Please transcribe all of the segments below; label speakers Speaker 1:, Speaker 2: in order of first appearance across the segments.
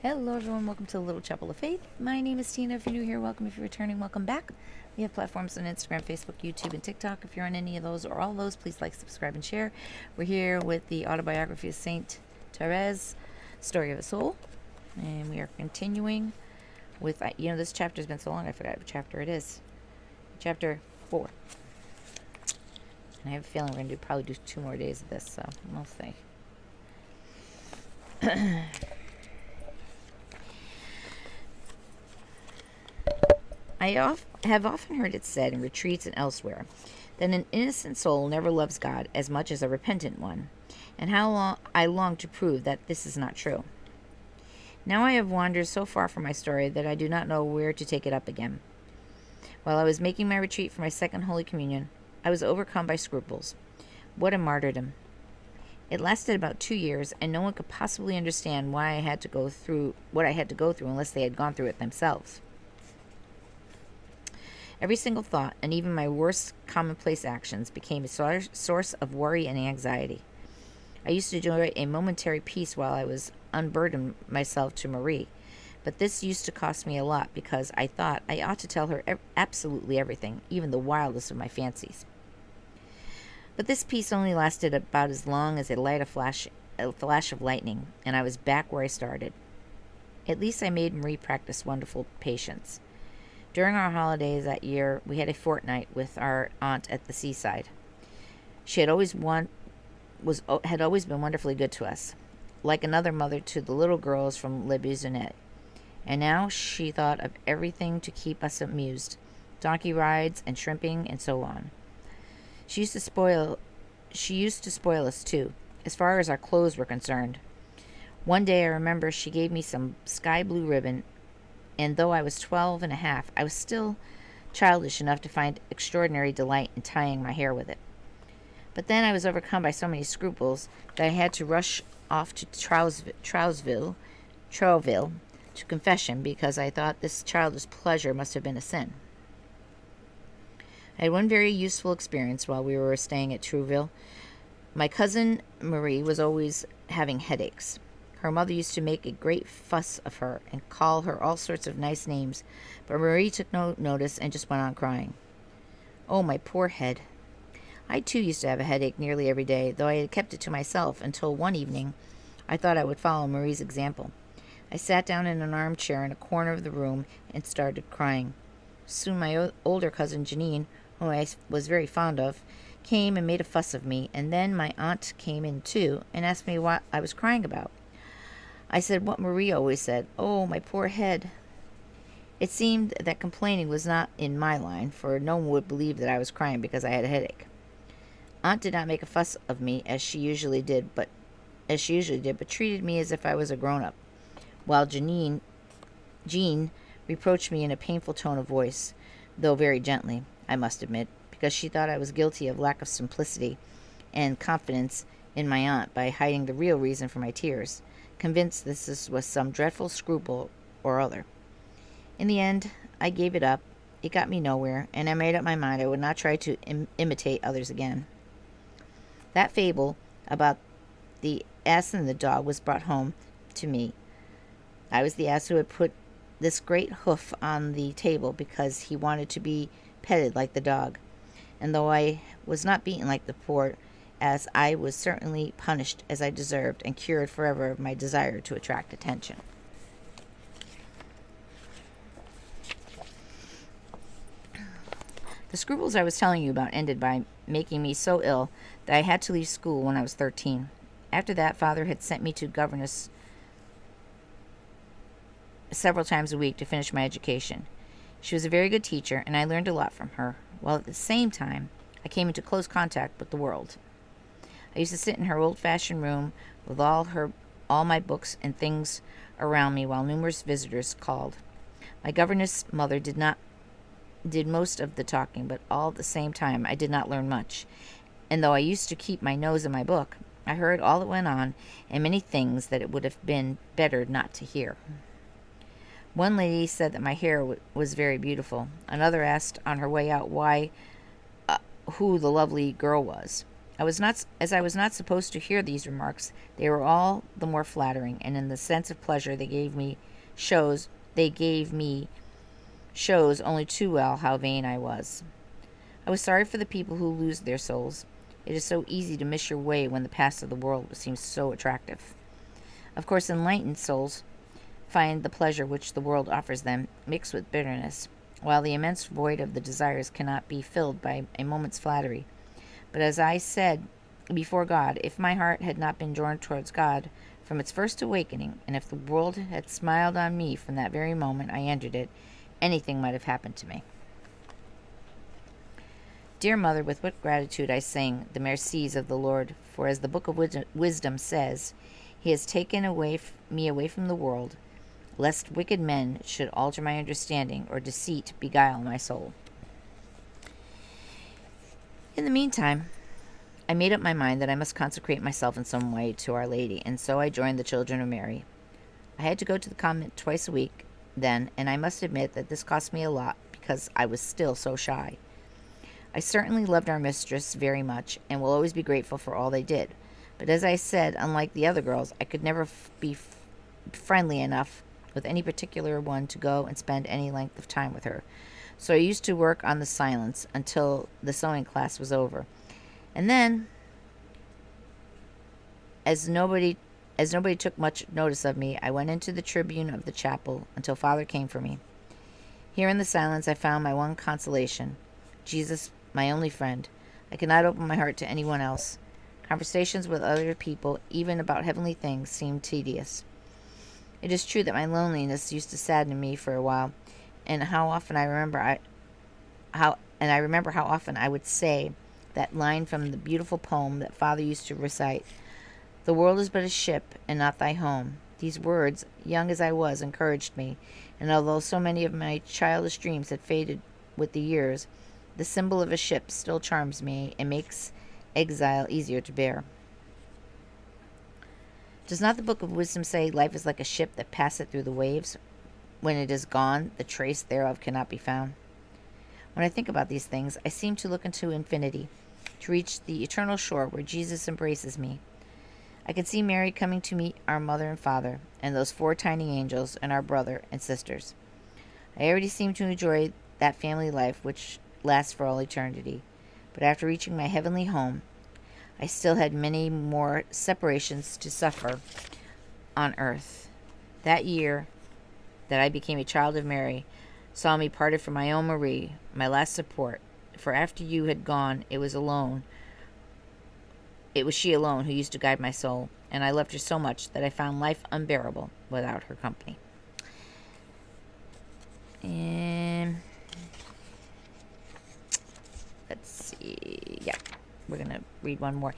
Speaker 1: Hello everyone, welcome to the Little Chapel of Faith. My name is Tina. If you're new here, welcome. If you're returning, welcome back. We have platforms on Instagram, Facebook, YouTube, and TikTok. If you're on any of those or all those, please like, subscribe, and share. We're here with the autobiography of St Therese, Story of a Soul. And we are continuing with, this chapter's been so long, I forgot what chapter it is. Chapter 4. And I have a feeling we're going to probably do 2 more days of this, so we'll see. I have often heard it said in retreats and elsewhere that an innocent soul never loves God as much as a repentant one, and how I long to prove that this is not true. Now I have wandered so far from my story that I do not know where to take it up again. While I was making my retreat for my second Holy Communion, I was overcome by scruples. What a martyrdom! It lasted about 2 years, and no one could possibly understand why I had to go through what I had to go through unless they had gone through it themselves. Every single thought, and even my worst commonplace actions, became a source of worry and anxiety. I used to enjoy a momentary peace while I was unburdening myself to Marie, but this used to cost me a lot because I thought I ought to tell her absolutely everything, even the wildest of my fancies. But this peace only lasted about as long as a flash of lightning, and I was back where I started. At least I made Marie practice wonderful patience. During our holidays that year, we had a fortnight with our aunt at the seaside. She had always been wonderfully good to us, like another mother to the little girls from Le Buissonnet. And now she thought of everything to keep us amused, donkey rides and shrimping and so on. She used to spoil us too, as far as our clothes were concerned. One day I remember she gave me some sky blue ribbon, and though I was 12 and a half, I was still childish enough to find extraordinary delight in tying my hair with it. But then I was overcome by so many scruples that I had to rush off to Trousville to confession because I thought this childish pleasure must have been a sin. I had one very useful experience while we were staying at Trouville. My cousin Marie was always having headaches. Her mother used to make a great fuss of her and call her all sorts of nice names, but Marie took no notice and just went on crying. Oh, my poor head. I too used to have a headache nearly every day, though I had kept it to myself until one evening I thought I would follow Marie's example. I sat down in an armchair in a corner of the room and started crying. Soon my older cousin Janine, whom I was very fond of, came and made a fuss of me, and then my aunt came in too and asked me what I was crying about. I said what Marie always said, "Oh, my poor head." It seemed that complaining was not in my line, for no one would believe that I was crying because I had a headache. Aunt did not make a fuss of me as she usually did, but treated me as if I was a grown-up, while Jean reproached me in a painful tone of voice, though very gently, I must admit, because she thought I was guilty of lack of simplicity and confidence in my aunt by hiding the real reason for my tears, convinced this was some dreadful scruple or other. In the end, I gave it up. It got me nowhere, and I made up my mind I would not try to imitate others again. That fable about the ass and the dog was brought home to me. I was the ass who had put this great hoof on the table because he wanted to be petted like the dog, and though I was not beaten like the poor ass, I was certainly punished as I deserved and cured forever of my desire to attract attention. The scruples I was telling you about ended by making me so ill that I had to leave school when I was 13. After that, Father had sent me to governess several times a week to finish my education. She was a very good teacher, and I learned a lot from her, while at the same time I came into close contact with the world. I used to sit in her old-fashioned room with all my books and things around me while numerous visitors called. My governess mother did most of the talking, but all at the same time I did not learn much. And though I used to keep my nose in my book, I heard all that went on, and many things that it would have been better not to hear. One lady said that my hair was very beautiful. Another asked on her way out who the lovely girl was. As I was not supposed to hear these remarks, they were all the more flattering, and in the sense of pleasure shows they gave me shows only too well how vain I was. I was sorry for the people who lose their souls. It is so easy to miss your way when the past of the world seems so attractive. Of course, enlightened souls find the pleasure which the world offers them mixed with bitterness, while the immense void of the desires cannot be filled by a moment's flattery. But as I said before God, if my heart had not been drawn towards God from its first awakening, and if the world had smiled on me from that very moment I entered it, anything might have happened to me. Dear Mother, with what gratitude I sing the mercies of the Lord, for as the Book of Wisdom says, He has taken me away from the world, lest wicked men should alter my understanding, or deceit beguile my soul. In the meantime, I made up my mind that I must consecrate myself in some way to Our Lady, and so I joined the Children of Mary. I had to go to the convent twice a week then, and I must admit that this cost me a lot because I was still so shy. I certainly loved our mistress very much, and will always be grateful for all they did. But as I said, unlike the other girls, I could never be friendly enough with any particular one to go and spend any length of time with her. So I used to work on the silence until the sewing class was over. And then, as nobody took much notice of me, I went into the tribune of the chapel until Father came for me. Here in the silence I found my one consolation, Jesus, my only friend. I could not open my heart to anyone else. Conversations with other people, even about heavenly things, seemed tedious. It is true that my loneliness used to sadden me for a while, and I remember how often I would say that line from the beautiful poem that Father used to recite, "The world is but a ship, and not thy home." These words, young as I was, encouraged me, and although so many of my childish dreams had faded with the years, the symbol of a ship still charms me and makes exile easier to bear. Does not the Book of Wisdom say life is like a ship that passeth through the waves? When it is gone, the trace thereof cannot be found. When I think about these things, I seem to look into infinity, to reach the eternal shore where Jesus embraces me. I can see Mary coming to meet our mother and father, and those 4 tiny angels, and our brother and sisters. I already seem to enjoy that family life which lasts for all eternity. But after reaching my heavenly home, I still had many more separations to suffer on earth. That year that I became a child of Mary saw me parted from my own Marie, my last support, for after you had gone, it was she alone who used to guide my soul, and I loved her so much that I found life unbearable without her company. And let's see. Yeah, we're going to read one more.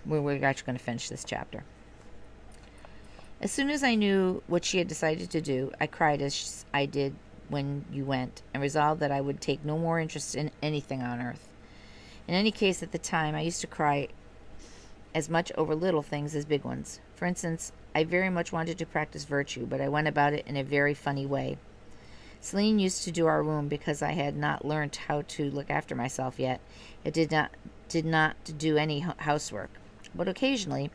Speaker 1: We're actually going to finish this chapter. As soon as I knew what she had decided to do, I cried as I did when you went, and resolved that I would take no more interest in anything on earth. In any case, at the time, I used to cry as much over little things as big ones. For instance, I very much wanted to practice virtue, but I went about it in a very funny way. Celine used to do our room because I had not learnt how to look after myself yet. It did not do any housework. But occasionally,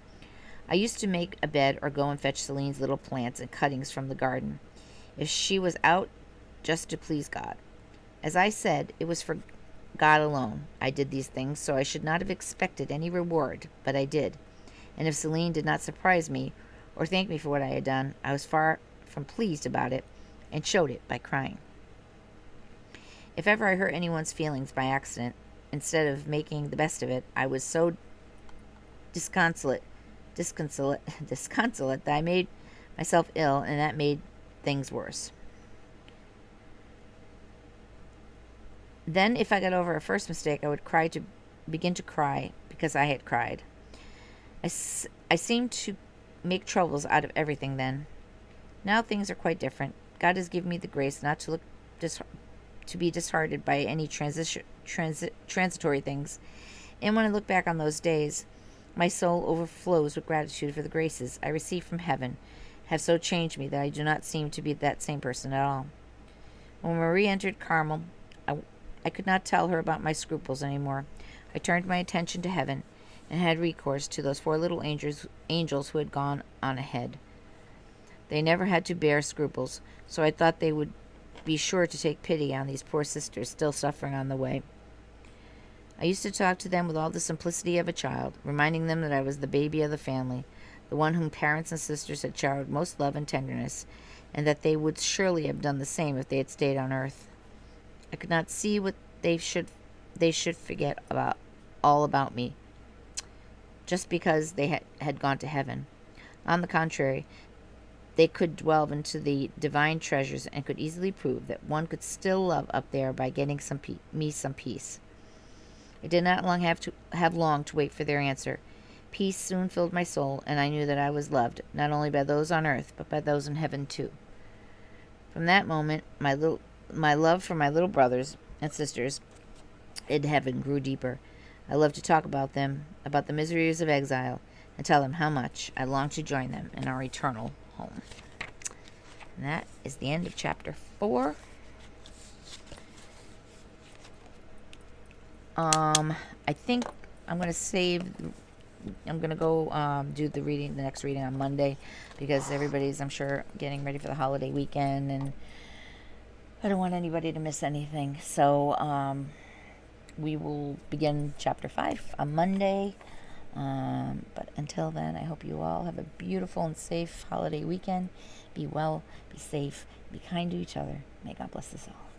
Speaker 1: I used to make a bed or go and fetch Celine's little plants and cuttings from the garden, if she was out, just to please God. As I said, it was for God alone I did these things, so I should not have expected any reward, but I did. And if Celine did not surprise me or thank me for what I had done, I was far from pleased about it, and showed it by crying. If ever I hurt anyone's feelings by accident, instead of making the best of it, I was so disconsolate that I made myself ill, and that made things worse. Then, if I got over a first mistake, I would begin to cry because I had cried. I seemed to make troubles out of everything then. Now things are quite different. God has given me the grace not to be disheartened by any transitory things. And when I look back on those days, my soul overflows with gratitude for the graces I received from heaven have so changed me that I do not seem to be that same person at all. When Marie entered Carmel, I could not tell her about my scruples any more. I turned my attention to heaven and had recourse to those four little angels who had gone on ahead. They never had to bear scruples, so I thought they would be sure to take pity on these poor sisters still suffering on the way. I used to talk to them with all the simplicity of a child, reminding them that I was the baby of the family, the one whom parents and sisters had showered most love and tenderness, and that they would surely have done the same if they had stayed on earth. I could not see what they should forget about me, just because they had gone to heaven. On the contrary, they could delve into the divine treasures and could easily prove that one could still love up there by getting some peace. I did not have long to wait for their answer. Peace soon filled my soul, and I knew that I was loved, not only by those on earth, but by those in heaven too. From that moment, my love for my little brothers and sisters in heaven grew deeper. I loved to talk about them, about the miseries of exile, and tell them how much I longed to join them in our eternal home. And that is the end of chapter 4. I think I'm going to go do the next reading on Monday, because everybody's, I'm sure, getting ready for the holiday weekend, and I don't want anybody to miss anything. So we will begin chapter 5 on Monday. But until then, I hope you all have a beautiful and safe holiday weekend. Be well, be safe, be kind to each other. May God bless us all.